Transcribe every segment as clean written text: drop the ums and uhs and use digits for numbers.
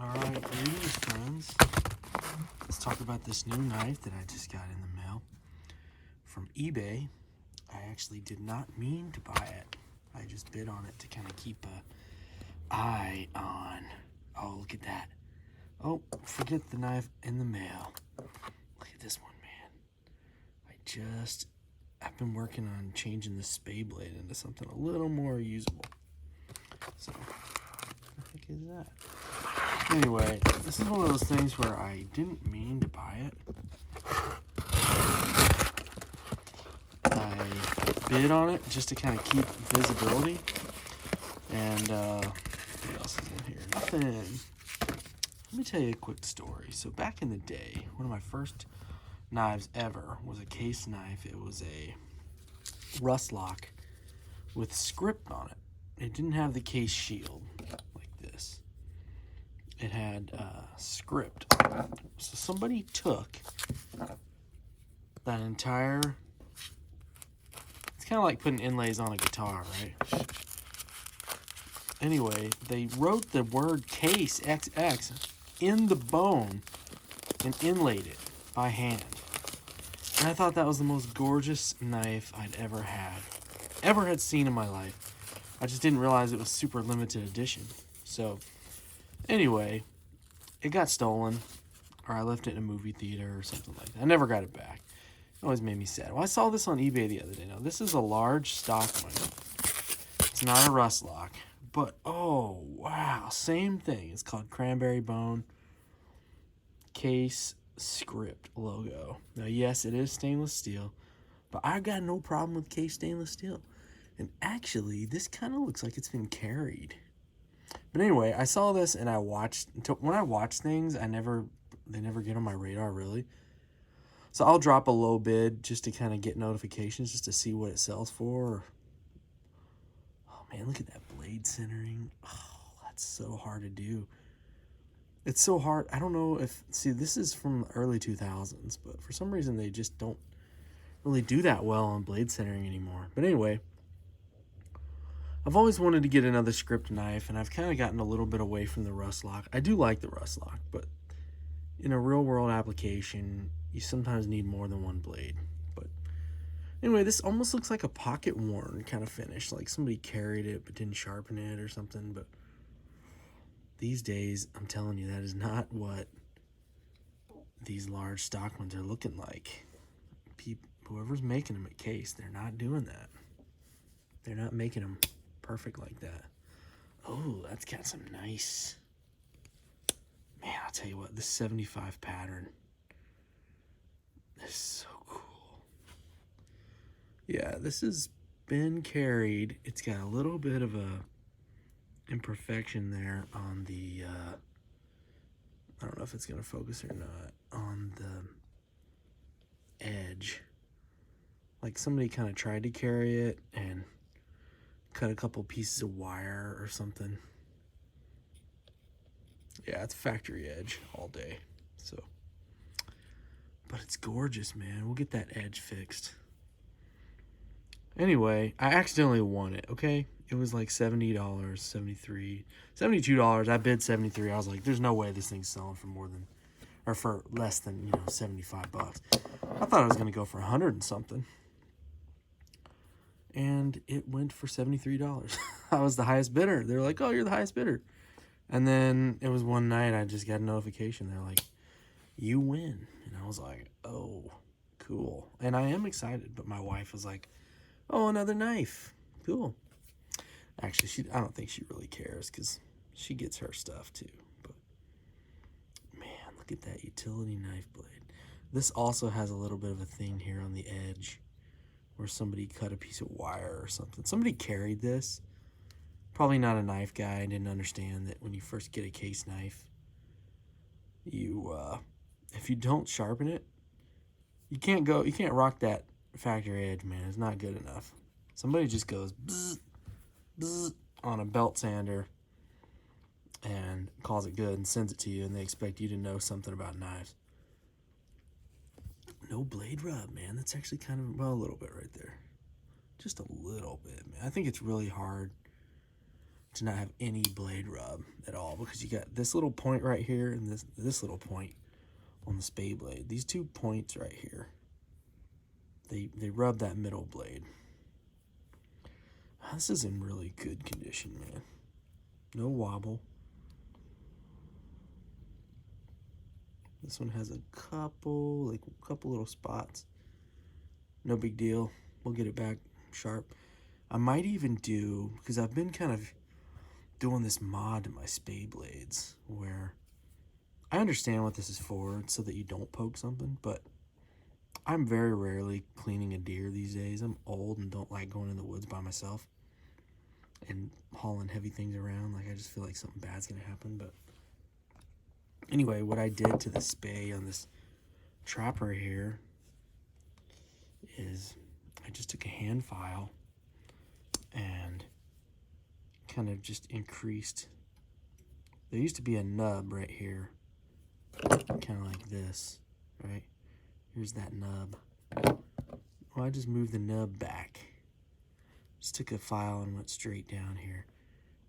Alright, greetings friends. Let's talk about this new knife that I just got in the mail from eBay. I actually did not mean to buy it. I just bid on it to kind of keep a eye on. Oh, look at that. Oh, forget the knife in the mail. Look at this one, man. I've been working on changing the spade blade into something a little more usable. So, what the heck is that? Anyway, this is one of those things where I didn't mean to buy it. I bid on it just to kind of keep visibility. And what else is in here? Nothing. Let me tell you a quick story. So back in the day, one of my first knives ever was a case knife. It was a rust lock with script on it. It didn't have the case shield like this. It had script. So somebody took that entire... It's kind of like putting inlays on a guitar, right? Anyway, they wrote the word case, XX, in the bone and inlaid it by hand. And I thought that was the most gorgeous knife I'd ever had seen in my life. I just didn't realize it was super limited edition. So, anyway, it got stolen, or I left it in a movie theater or something like that. I never got it back. It always made me sad. Well, I saw this on eBay the other day. Now, this is a large stock one. It's not a rust lock, but oh, wow, same thing. It's called Cranberry Bone Case Script logo. Now, yes, it is stainless steel, but I got no problem with case stainless steel. And actually, this kind of looks like it's been carried. But anyway, I saw this and when I watch things, they never get on my radar really. So I'll drop a low bid just to kind of get notifications, just to see what it sells for. Oh man, look at that blade centering. Oh, that's so hard to do. It's so hard. I don't know see, this is from early 2000s, but for some reason they just don't really do that well on blade centering anymore. But anyway, I've always wanted to get another script knife, and I've kind of gotten a little bit away from the rust lock. I do like the rust lock, but in a real world application, you sometimes need more than one blade. But anyway, this almost looks like a pocket worn kind of finish, like somebody carried it but didn't sharpen it or something. But these days, I'm telling you, that is not what these large stock ones are looking like. Whoever's making them at Case, they're not doing that. They're not making them perfect like that. Oh, that's got some nice... Man, I'll tell you what, this 75 pattern is so cool. Yeah, this has been carried. It's got a little bit of a imperfection there on the... I don't know if it's going to focus or not. On the edge. Like somebody kind of tried to carry it and cut a couple pieces of wire or something. Yeah, it's factory edge all day. So, but it's gorgeous, man. We'll get that edge fixed. Anyway, I accidentally won it, okay? It was like $70, $73, $72. I bid $73. I was like, there's no way this thing's selling for more than, or for less than, $75. I thought it was going to go for 100 and something. And it went for $73. I was the highest bidder. They were like, oh, you're the highest bidder. And then it was one night I just got a notification. They're like, you win. And I was like, oh, cool. And I am excited. But my wife was like, oh, another knife. Cool. Actually, I don't think she really cares because she gets her stuff too. But man, look at that utility knife blade. This also has a little bit of a thing here on the edge where somebody cut a piece of wire or something. Somebody carried this. Probably not a knife guy. I didn't understand that when you first get a case knife, if you don't sharpen it, you can't rock that factory edge, man. It's not good enough. Somebody just goes bzz, bzz on a belt sander and calls it good and sends it to you, and they expect you to know something about knives. No blade rub, man. That's actually kind of, well, a little bit right there. Just a little bit, man. I think it's really hard to not have any blade rub at all, because you got this little point right here and this little point on the spade blade. These 2 points right here, they rub that middle blade. This is in really good condition, man. No wobble. This one has a couple little spots. No big deal. We'll get it back sharp. I might even do, because I've been kind of doing this mod to my spade blades where I understand what this is for. It's so that you don't poke something, but I'm very rarely cleaning a deer these days. I'm old and don't like going in the woods by myself and hauling heavy things around. Like, I just feel like something bad's gonna happen. But anyway, what I did to the spay on this trapper here is I just took a hand file and kind of just increased. There used to be a nub right here, kind of like this, right? Here's that nub. Well, I just moved the nub back. Just took a file and went straight down here.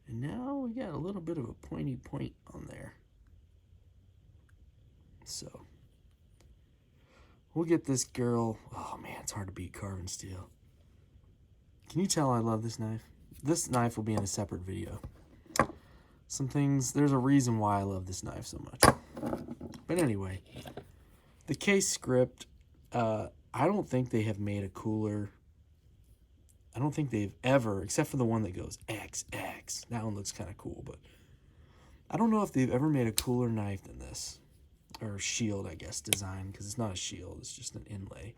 And now we got a little bit of a pointy point on there. So we'll get this girl. Oh man, it's hard to beat carbon steel. Can you tell I love this knife? This knife will be in a separate video. Some things, there's a reason why I love this knife so much. But anyway, the case script, I don't think they have made a cooler. I don't think they've ever, except for the one that goes XX. That one looks kind of cool, but I don't know if they've ever made a cooler knife than this. Or shield, I guess, design, because it's not a shield, it's just an inlay.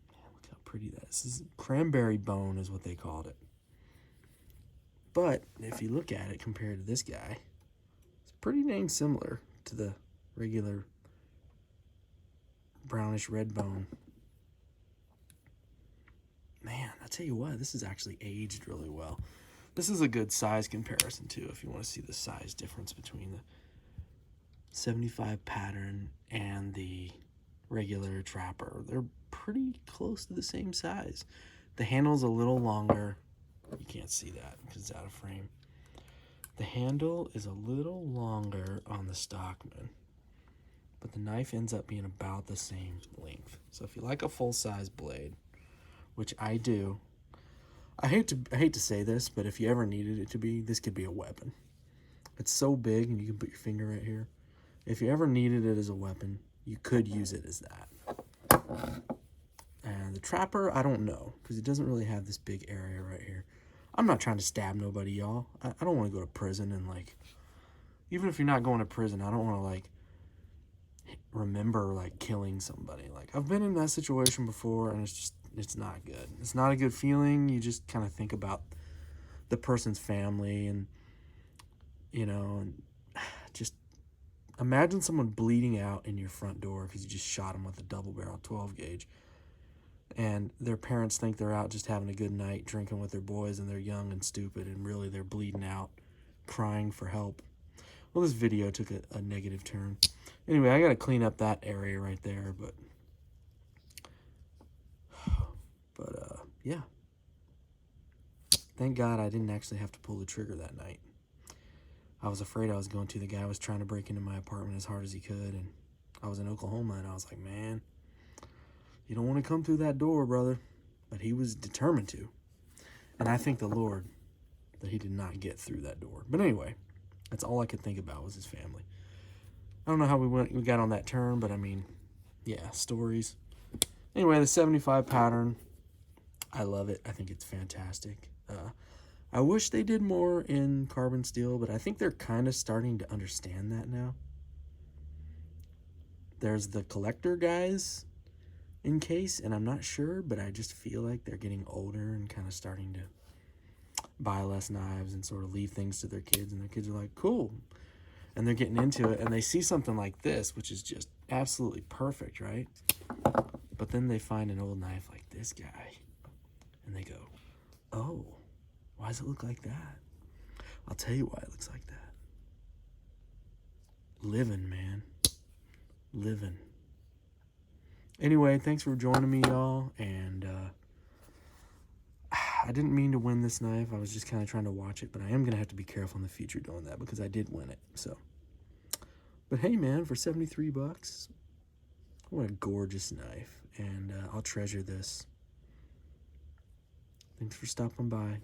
Look how pretty that is. This is cranberry bone is what they called it. But if you look at it compared to this guy, it's pretty dang similar to the regular brownish red bone. Man, I tell you what, this is actually aged really well. This is a good size comparison too, if you want to see the size difference between the 75 pattern and the regular trapper. They're pretty close to the same size. The handle's a little longer. You can't see that because it's out of frame. The handle is a little longer on the Stockman, but the knife ends up being about the same length. So if you like a full-size blade, which I do, I hate to say this, but if you ever needed it to be, this could be a weapon. It's so big and you can put your finger right here. If you ever needed it as a weapon, you could use it as that. And the trapper, I don't know, because it doesn't really have this big area right here. I'm not trying to stab nobody, y'all. I don't want to go to prison and, like, even if you're not going to prison, I don't want to, like, remember, like, killing somebody. Like, I've been in that situation before, and it's not good. It's not a good feeling. You just kind of think about the person's family and, you know, and just imagine someone bleeding out in your front door because you just shot them with a double-barrel 12-gauge. And their parents think they're out just having a good night, drinking with their boys, and they're young and stupid, and really they're bleeding out, crying for help. Well, this video took a negative turn. Anyway, I got to clean up that area right there, but yeah. Thank God I didn't actually have to pull the trigger that night. I was afraid I was going to. The guy was trying to break into my apartment as hard as he could, and I was in Oklahoma, and I was like, man, you don't want to come through that door, brother. But he was determined to. And I thank the Lord that he did not get through that door. But anyway, that's all I could think about was his family. I don't know how we got on that turn, but I mean, yeah, stories. Anyway, the 75 pattern, I love it. I think it's fantastic. I wish they did more in carbon steel, but I think they're kind of starting to understand that now. There's the collector guys in case, and I'm not sure, but I just feel like they're getting older and kind of starting to buy less knives and sort of leave things to their kids, and their kids are like, cool. And they're getting into it, and they see something like this, which is just absolutely perfect, right? But then they find an old knife like this guy, and they go, oh, why does it look like that? I'll tell you why it looks like that. Living, man. Living. Anyway, thanks for joining me, y'all, and I didn't mean to win this knife. I was just kind of trying to watch it, but I am going to have to be careful in the future doing that because I did win it. So, but hey, man, for 73 bucks, what a gorgeous knife. And I'll treasure this. Thanks for stopping by.